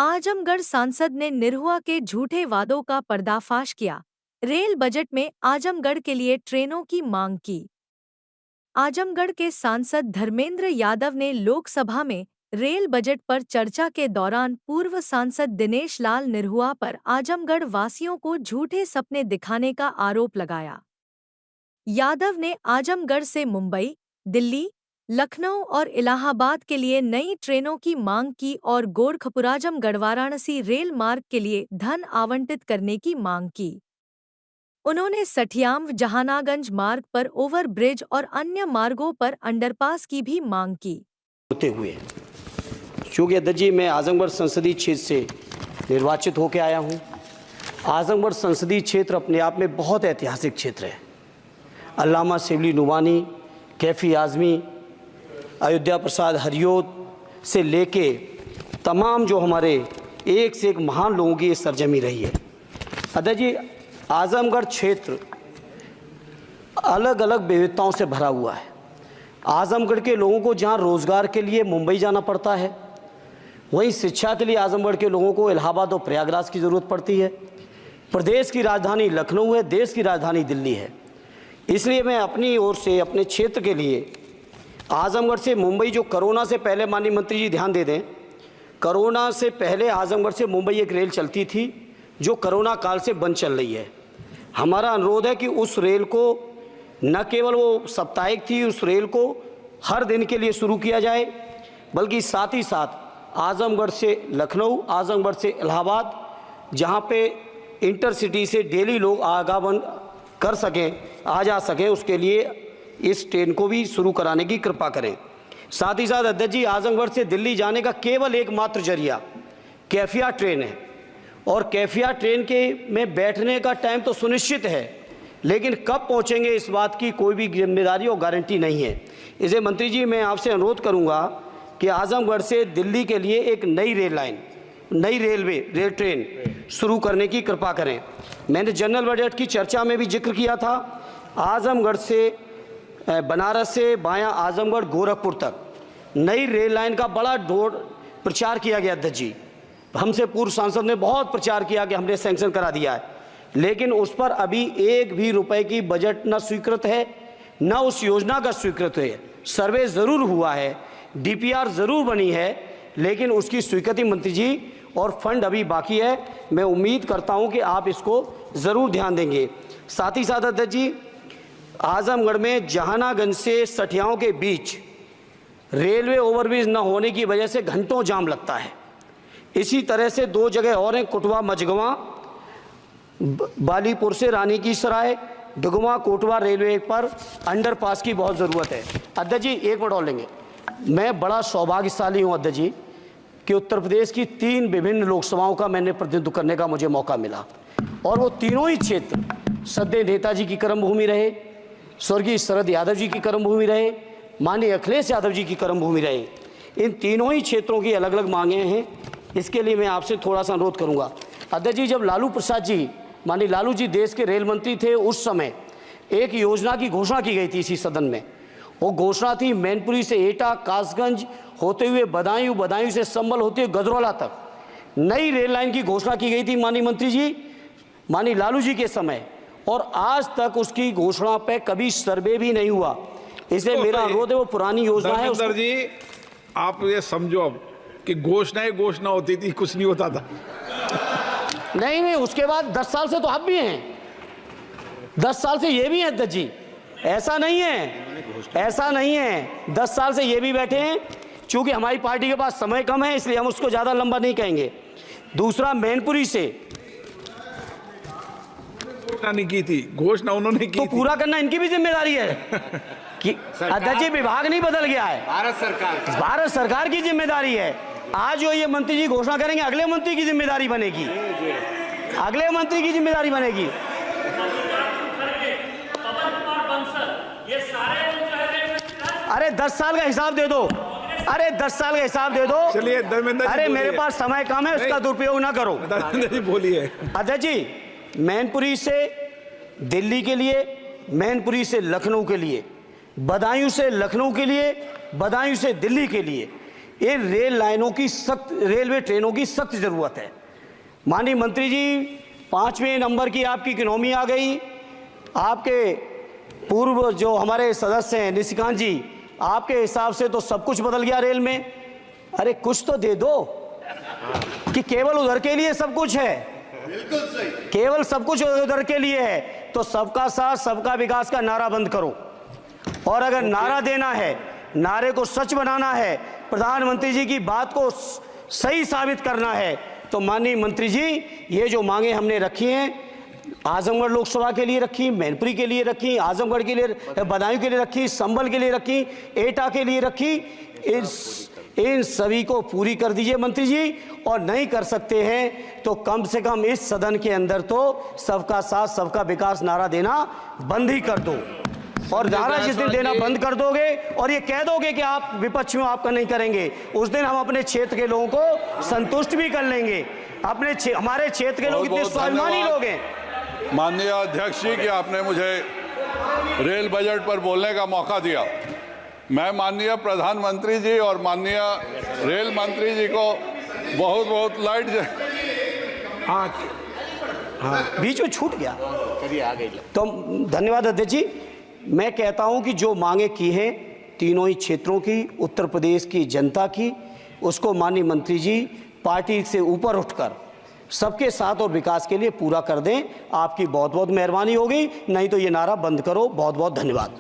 आजमगढ़ सांसद ने निरहुआ के झूठे वादों का पर्दाफाश किया। रेल बजट में आजमगढ़ के लिए ट्रेनों की मांग की। आजमगढ़ के सांसद धर्मेंद्र यादव ने लोकसभा में रेल बजट पर चर्चा के दौरान पूर्व सांसद दिनेश लाल निरहुआ पर आजमगढ़ वासियों को झूठे सपने दिखाने का आरोप लगाया। यादव ने आजमगढ़ से मुंबई, दिल्ली, लखनऊ और इलाहाबाद के लिए नई ट्रेनों की मांग की और गोरखपुराजमगढ़ वाराणसी रेल मार्ग के लिए धन आवंटित करने की मांग की। उन्होंने सठियाम जहानागंज मार्ग पर ओवर ब्रिज और अन्य मार्गों पर अंडरपास की भी मांग की। होते हुए चूँकि अध्यक्ष जी मैं आजमगढ़ संसदीय क्षेत्र से निर्वाचित होकर आया हूँ। आजमगढ़ संसदीय क्षेत्र अपने आप में बहुत ऐतिहासिक क्षेत्र है। अल्लामा शिबली नुमानी, कैफी आज़मी, अयोध्या प्रसाद हरियोत से लेके तमाम जो हमारे एक से एक महान लोगों की ये सरजमी रही है। अध्यक्ष जी आजमगढ़ क्षेत्र अलग अलग विविधताओं से भरा हुआ है। आजमगढ़ के लोगों को जहाँ रोज़गार के लिए मुंबई जाना पड़ता है, वहीं शिक्षा के लिए आजमगढ़ के लोगों को इलाहाबाद और प्रयागराज की ज़रूरत पड़ती है। प्रदेश की राजधानी लखनऊ है, देश की राजधानी दिल्ली है। इसलिए मैं अपनी ओर से अपने क्षेत्र के लिए आजमगढ़ से मुंबई, जो कोरोना से पहले माननीय मंत्री जी ध्यान दे दें, कोरोना से पहले आजमगढ़ से मुंबई एक रेल चलती थी जो कोरोना काल से बंद चल रही है। हमारा अनुरोध है कि उस रेल को न केवल वो साप्ताहिक थी, उस रेल को हर दिन के लिए शुरू किया जाए, बल्कि साथ ही साथ आजमगढ़ से लखनऊ, आजमगढ़ से इलाहाबाद, जहाँ पे इंटरसिटी से डेली लोग आवागमन कर सकें, आ जा सकें, उसके लिए इस ट्रेन को भी शुरू कराने की कृपा करें। साथ ही साथ अध्यक्ष जी आजमगढ़ से दिल्ली जाने का केवल एकमात्र जरिया कैफिया ट्रेन है, और कैफिया ट्रेन के में बैठने का टाइम तो सुनिश्चित है, लेकिन कब पहुंचेंगे इस बात की कोई भी जिम्मेदारी और गारंटी नहीं है। इसे मंत्री जी मैं आपसे अनुरोध करूंगा कि आजमगढ़ से दिल्ली के लिए एक नई रेल लाइन, नई रेल ट्रेन शुरू करने की कृपा करें। मैंने जनरल बजट की चर्चा में भी जिक्र किया था, आजमगढ़ से बनारस से बायां आजमगढ़ गोरखपुर तक नई रेल लाइन का बड़ा प्रचार किया गया। अध्यक्ष जी हमसे पूर्व सांसद ने बहुत प्रचार किया कि हमने सैंक्शन करा दिया है, लेकिन उस पर अभी एक भी रुपए की बजट न स्वीकृत है, न उस योजना का स्वीकृत है। सर्वे ज़रूर हुआ है, डीपीआर ज़रूर बनी है, लेकिन उसकी स्वीकृति मंत्री जी और फंड अभी बाकी है। मैं उम्मीद करता हूं कि आप इसको ज़रूर ध्यान देंगे। साथ ही साथ अध्यक्ष जी आजमगढ़ में जहानागंज से सठियाओं के बीच रेलवे ओवरब्रिज न होने की वजह से घंटों जाम लगता है। इसी तरह से दो जगह और हैं, कुटवा मझगवां, बालीपुर से रानी की सराय, डुगवा कोटवा रेलवे पर अंडरपास की बहुत ज़रूरत है। अध्यक्ष जी एक मिनट और लेंगे। मैं बड़ा सौभाग्यशाली हूँ अध्यक्ष जी कि उत्तर प्रदेश की 3 विभिन्न लोकसभाओं का मैंने प्रतिनिधित्व करने का मुझे मौका मिला, और वो तीनों ही क्षेत्र सदैव नेताजी की कर्मभूमि रहे, स्वर्गीय शरद यादव जी की कर्मभूमि रहे, माननीय अखिलेश यादव जी की कर्मभूमि रहे। इन तीनों ही क्षेत्रों की अलग अलग मांगें हैं। इसके लिए मैं आपसे थोड़ा सा अनुरोध करूंगा। अध्यक्ष जी जब लालू प्रसाद जी, माननीय लालू जी देश के रेल मंत्री थे, उस समय एक योजना की घोषणा की गई थी इसी सदन में। वो घोषणा थी मैनपुरी से एटा, कासगंज होते हुए बदायूं, बदायूं से संभल होते हुए गजरौला तक नई रेल लाइन की घोषणा की गई थी माननीय मंत्री जी, माननीय लालू जी के समय, और आज तक उसकी घोषणा पे कभी सर्वे भी नहीं हुआ। इसलिए मेरा अनुरोध है वो पुरानी योजना है। सर जी आप ये समझो अब कि घोषणा होती थी, कुछ नहीं होता था। नहीं, उसके बाद 10 साल से तो आप भी हैं, 10 साल से ये भी हैं अध्यक्ष जी, ऐसा नहीं है 10 साल से ये भी बैठे हैं। चूंकि हमारी पार्टी के पास समय कम है, इसलिए हम उसको ज्यादा लंबा नहीं कहेंगे। दूसरा, मैनपुरी से घोषणा नहीं की थी, घोषणा उन्होंने की तो पूरा करना इनकी भी जिम्मेदारी है कि अध्यक्ष जी विभाग नहीं बदल गया है, भारत सरकार की जिम्मेदारी है। आज जो ये मंत्री जी घोषणा करेंगे, अगले मंत्री की जिम्मेदारी बनेगी, अगले मंत्री की जिम्मेदारी बनेगी। अरे 10 साल का हिसाब दे दो, अरे 10 साल का हिसाब दे दो। चलिए अरे मेरे पास समय कम है, उसका दुरुपयोग ना करो। बोलिए अध्यक्ष जी मैनपुरी से दिल्ली के लिए, मैनपुरी से लखनऊ के लिए, बदायूं से लखनऊ के लिए, बदायूं से दिल्ली के लिए इन रेल लाइनों की सख्त, रेलवे ट्रेनों की सख्त ज़रूरत है। माननीय मंत्री जी, 5वें नंबर की आपकी इकोनॉमी आ गई। आपके पूर्व जो हमारे सदस्य हैं निशिकांत जी, आपके हिसाब से तो सब कुछ बदल गया रेल में। अरे कुछ तो दे दो कि केवल उधर के लिए सब कुछ है। बिल्कुल सही, केवल सब कुछ उधर के लिए है तो सबका साथ सबका विकास का नारा बंद करो। और अगर नारा देना है, नारे को सच बनाना है, प्रधानमंत्री जी की बात को सही साबित करना है, तो माननीय मंत्री जी, ये जो मांगे हमने रखी हैं, आजमगढ़ लोकसभा के लिए रखी, मैनपुरी के लिए रखी, आजमगढ़ के लिए, बदायूं के लिए रखी, संभल के लिए रखी, एटा के लिए रखी, इन सभी को पूरी कर दीजिए मंत्री जी। और नहीं कर सकते हैं तो कम से कम इस सदन के अंदर तो सबका साथ सबका विकास नारा देना बंद ही कर दो। और नारा जिस दिन देना बंद कर दोगे और ये कह दोगे कि आप विपक्ष में आपका नहीं करेंगे, उस दिन हम अपने क्षेत्र के लोगों को संतुष्ट भी कर लेंगे। हमारे क्षेत्र के लोग इतने स्वाभिमानी लोग हैं। माननीय अध्यक्ष जी कि आपने मुझे रेल बजट पर बोलने का मौका दिया। मैं माननीय प्रधानमंत्री जी और माननीय रेल मंत्री जी को बहुत बहुत हाँ, बीच में छूट गया, तो धन्यवाद अध्यक्ष जी। मैं कहता हूं कि जो मांगे की हैं तीनों ही क्षेत्रों की, उत्तर प्रदेश की जनता की, उसको माननीय मंत्री जी पार्टी से ऊपर उठकर सबके साथ और विकास के लिए पूरा कर दें। आपकी बहुत बहुत मेहरबानी होगी, नहीं तो ये नारा बंद करो। बहुत बहुत धन्यवाद।